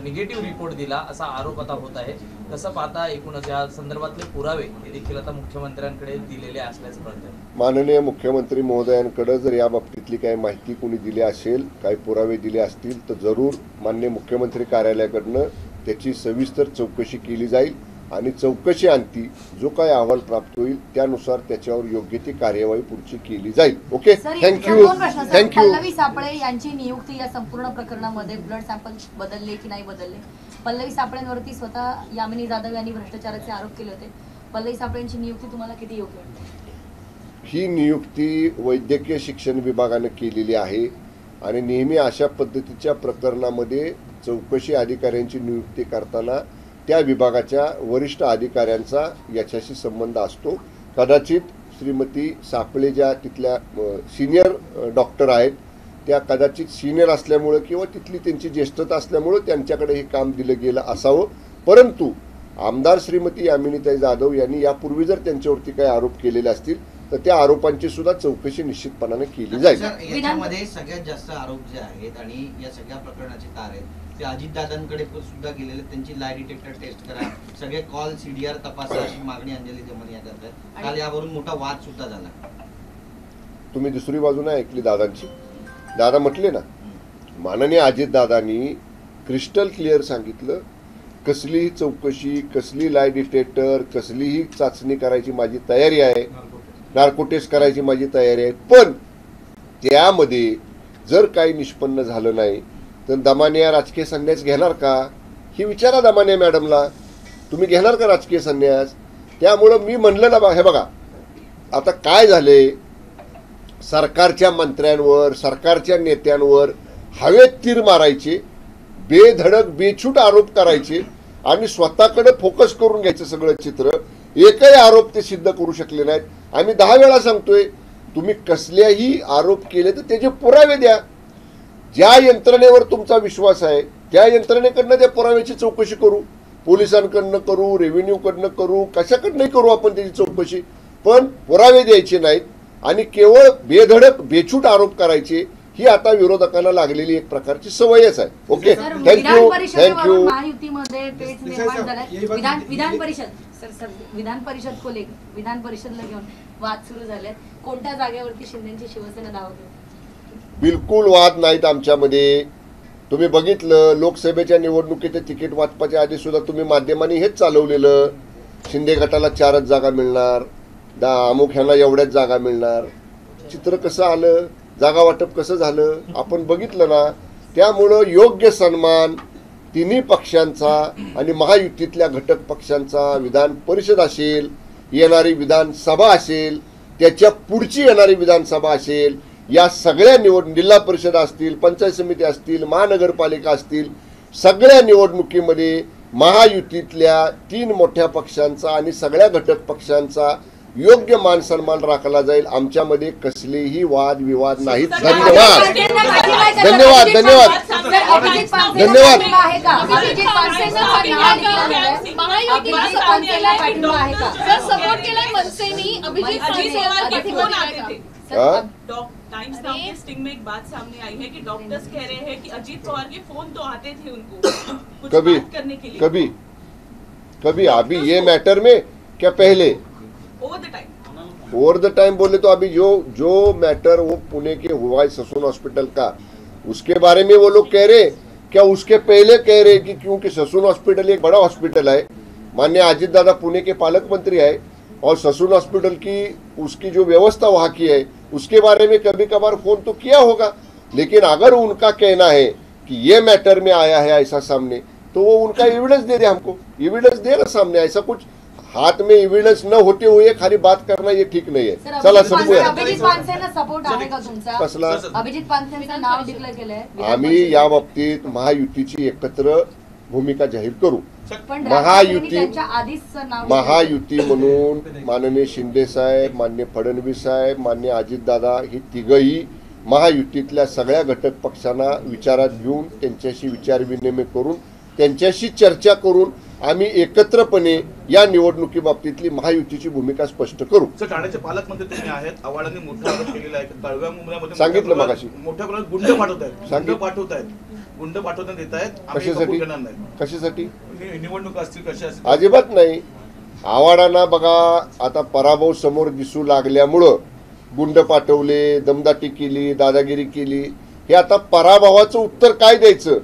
निगेटिव्ह रिपोर्ट दिला असा आरोप आता होत आहे. कसं पाहता एकूणच या संदर्भातले पुरावे हे देखील आता मुख्यमंत्र्यांकडे दिलेले असल्याचं कळतंय. माननीय मुख्यमंत्री महोदयांकडे जर या बाबतीतली काही माहिती कोणी दिली असेल, काही पुरावे दिले असतील तर जरूर माननीय मुख्यमंत्री कार्यालयाकडनं त्याची सविस्तर चौकशी केली जाईल आणि चौकशी अंती जो काही अहवाल प्राप्त होईल त्यानुसार त्याच्यावर योग्य ती कार्यवाही पुढची केली जाईल. Okay, thank you. पल्लवी सापळे यांची नियुक्ती या संपूर्ण प्रकरणामध्ये ब्लड सॅम्पल बदलले की नाही बदलले? पल्लवी सापळेंवरती स्वतः यामिनी जाधव यांनी भ्रष्टाचाराचे आरोप केले होते. पल्लवी सापळेंची नियुक्ती तुम्हाला किती योग्य वाटते? ही नियुक्ती वैद्यकीय शिक्षण विभागाने केलेली आहे आणि नेहमी अशा पद्धतीच्या प्रकरणामध्ये चौकशी अधिकाऱ्यांची नियुक्ती करताना त्या विभागाच्या वरिष्ठ अधिकाऱ्यांचा याच्याशी संबंध असतो. कदाचित श्रीमती सापळे ज्या तिथल्या सिनियर डॉक्टर आहेत त्या कदाचित सिनियर असल्यामुळं किंवा तिथली त्यांची ज्येष्ठता असल्यामुळं त्यांच्याकडे हे काम दिलं गेलं असावं. परंतु आमदार श्रीमती यामिनीताई जाधव यांनी यापूर्वी जर त्यांच्यावरती काही आरोप केलेले असतील तर त्या आरोपांची सुद्धा चौकशी निश्चितपणाने केली जाईल. याच्यामध्ये सगळ्यात जास्त आरोप जे आहेत आणि या सगळ्या प्रकरणाचे तार आहेत ते अजितदादांकडे सुद्धा गेलेले. त्यांची लाय डिटेक्टर टेस्ट करा, सगळे कॉल सीडीआर तपासा अशी मागणी अंजली दमन या करतात. काल यावरून मोठा वाद सुद्धा झाला. तुम्ही दुसरी बाजू नाही ऐकली दादांची. दादा म्हटले ना, माननीय अजितदादांनी क्रिस्टल क्लिअर सांगितलं कसलीही चौकशी, कसली लाय डिटेक्टर, कसलीही चाचणी करायची माझी तयारी आहे, नार्को टेस्ट करायची माझी तयारी आहे. पण त्यामध्ये जर काही निष्पन्न झालं नाही तर दमानिया राजकीय संन्यास घेणार का ही विचारा दमानिया मॅडमला. तुम्ही घेणार का राजकीय संन्यास? त्यामुळं मी म्हणलं ना, हे बघा आता काय झाले, सरकारच्या मंत्र्यांवर, सरकारच्या नेत्यांवर हवेत तीर मारायचे, बेधडक बेछूट आरोप करायचे आणि स्वतःकडे फोकस करून घ्यायचं सगळं चित्र. एकही आरोप ते सिद्ध करू शकले नाहीत. आम्ही 10 वेळा सांगतोय, तुम्ही कसल्याही आरोप केले तर त्याचे पुरावे द्या. ज्या यंत्रणेवर तुमचा विश्वास आहे त्या यंत्रणेकडनं त्या पुराव्याची चौकशी करू, पोलिसांकडनं करू, रेव्हेन्यूकडनं करू, कशाकडनंही करू आपण त्याची चौकशी. पण पुरावे द्यायचे नाहीत आणि केवळ बेधडक बेछूट आरोप करायचे ही आता विरोधकांना लागलेली एक प्रकारची सवयच आहे. Okay, thank you. महायुतीमध्ये पेच निर्माण झालाय. विधान परिषद खोले विधान परिषदला घेऊन वाद सुरू झाले. कोणत्या जागेवरती शिंदेची शिवसेना दावा करते? बिलकुल वाद नाहीत आमच्यामध्ये. तुम्ही बघितलं लोकसभेच्या निवडणुकीचे तिकीट वाटपाच्या आधी सुद्धा तुम्ही माध्यमांनी हेच चालवलेलं, शिंदे गटाला 4च जागा मिळणार, अमुक ह्याला एवढ्याच जागा मिळणार. चित्र कसं आलं, जागा वाटप कसं झालं आपण बघितलं ना. त्यामुळं योग्य सन्मान तिन्ही पक्षांचा आणि महायुतीतल्या घटक पक्षांचा, विधान परिषद असेल, येणारी विधानसभा असेल, त्याच्या पुढची येणारी विधानसभा असेल, या सगळ्या जिल्हा परिषद असतील, पंचायत समिती असतील, महानगरपालिका असतील, सगळ्या निवडणुकीमध्ये महायुतीतल्या 3 मोठ्या पक्षांचा आणि सगळ्या घटक पक्षांचा योग्य मान सन्मान राखला जाईल. आमच्यामध्ये कसलेही वाद विवाद नाहीत. धन्यवाद धन्यवाद धन्यवाद धन्यवाद. टाइम्स नाउ के स्टिंग में एक बात सामने आई है कि डॉक्टर्स कह रहे हैं कि अजीत पवार के फोन तो आते थे उनको कुछ बात करने के लिए. कभी अभी ये मैटर में क्या पहले over the time over the time बोले तो अभी जो मैटर वो पुणे के हुआ है ससून हॉस्पिटल का, उसके बारे में वो लोग कह रहे, क्या उसके पहले कह रहे कि क्योंकि ससून हॉस्पिटल एक बड़ा हॉस्पिटल है, माननीय अजित दादा पुणे के पालक मंत्री है और ससून हॉस्पिटल की उसकी जो व्यवस्था वहाँ की है उसके बारे में कभी कभार फोन तो किया होगा, लेकिन अगर उनका कहना है कि ये मैटर में आया है ऐसा सामने, तो वो उनका एविडेंस दे दे, हमको एविडेंस दे ना सामने। ऐसा कुछ हाथ में एविडेंस न होते हुए खाली बात करना ये ठीक नाही आहे। चला संपूया। अभिजित पानसेंना सपोर्ट आहे का तुमचा? कसला? अभिजित पानसेंचं नाव डिक्लेअर केलंय। आम्ही या बाबतीत महायुतीची एकत्र भूमिका जाहीर करू। पण महायुती म्हणून माननीय शिंदे साहेब, माननीय फडणवीस साहेब, माननीय अजित दादा ही तिघही महायुतीतल्या सगळ्या घटक पक्षांना विचारात घेऊन त्यांच्याशी विचार विनिमय करून त्यांच्याशी चर्चा करून आम्ही एकत्रपणे या निवडणुकीबाबतीतली महायुतीची भूमिका स्पष्ट करू। सर, ठाण्याचे पालकमंत्री तुम्ही आहेत, आव्हाडांनी मोठा आरोप केलेला आहे की तळव्या मुंबईमध्ये सांगितलं मगाशी मोठ्या प्रमाणात गुंड पाठवतायत देत आहेत। कशासाठी निवडणूक असतील कशा असतील अजिबात नाही। आव्हाडांना बघा आता पराभव समोर दिसू लागल्यामुळं गुंड पाठवले, दमदाटी केली, दादागिरी केली, हे आता पराभवाचं उत्तर काय द्यायचं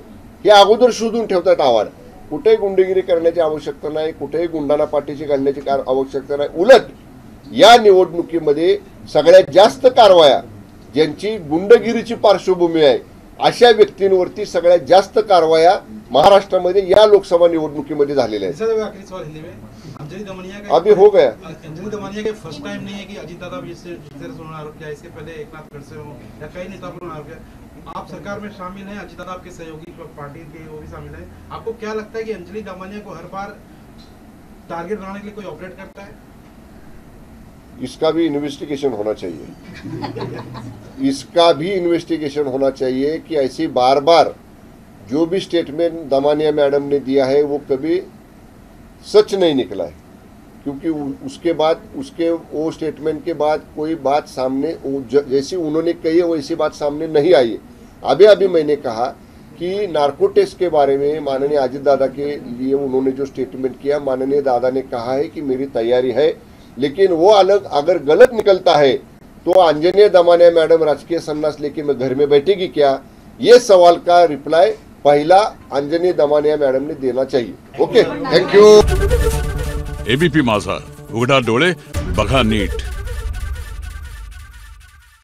हे अगोदर शोधून ठेवतात आव्हाड। कुठेही गुंडगिरी करण्याची आवश्यकता नाही, कुठेही गुंडांना पाठीशी घालण्याची आवश्यकता नाही। उलट या निवडणुकीमध्ये सगळ्यात जास्त कारवाया ज्यांची गुंडगिरीची पार्श्वभूमी आहे अशा व्यक्तींवरती सगळ्यात जास्त कारवाया महाराष्ट्रामध्ये या लोकसभा निवडणुकीमध्ये झालेल्या आहेत। अंजलि दमनिया का अभी हो गया। अंजलि दमनिया का फर्स्ट टाइम नहीं है कि अजीत दादा भी इससे आरोप किया, इसके पहले एकनाथ खड़से हो या कई नेताओं ने आरोप किया। आप सरकार में शामिल हैं, अजीत दादा आपके सहयोगी पार्टी के वो भी शामिल हैं, आपको क्या लगता है कि अंजलि दमनिया को हर बार टारगेट बनाने के लिए कोई ऑपरेट करता है? इसका भी इन्वेस्टिगेशन होना चाहिए। इसका भी इन्वेस्टिगेशन होना चाहिए कि ऐसी बार बार जो भी स्टेटमेंट दमानिया मैडम ने दिया है वो कभी सच नहीं निकला है, क्योंकि उसके बाद वो स्टेटमेंट के बाद कोई बात सामने जैसी उन्होंने कही है वैसी बात सामने नहीं आई है। अभी मैंने कहा कि नार्को टेस्ट के बारे में माननीय अजित दादा के लिए उन्होंने जो स्टेटमेंट किया, माननीय दादा ने कहा है कि मेरी तैयारी है, लेकिन वो अलग अगर गलत निकलता है तो अंजनी दमानिया मैडम राजकीय सन्यास लेके मैं घर में बैठेगी क्या, ये सवाल का रिप्लाई पहला अंजनी दमानिया मैडम ने देना चाहिए। Okay, thank you. एबीपी माझा, उघडा डोळे बघा नीट।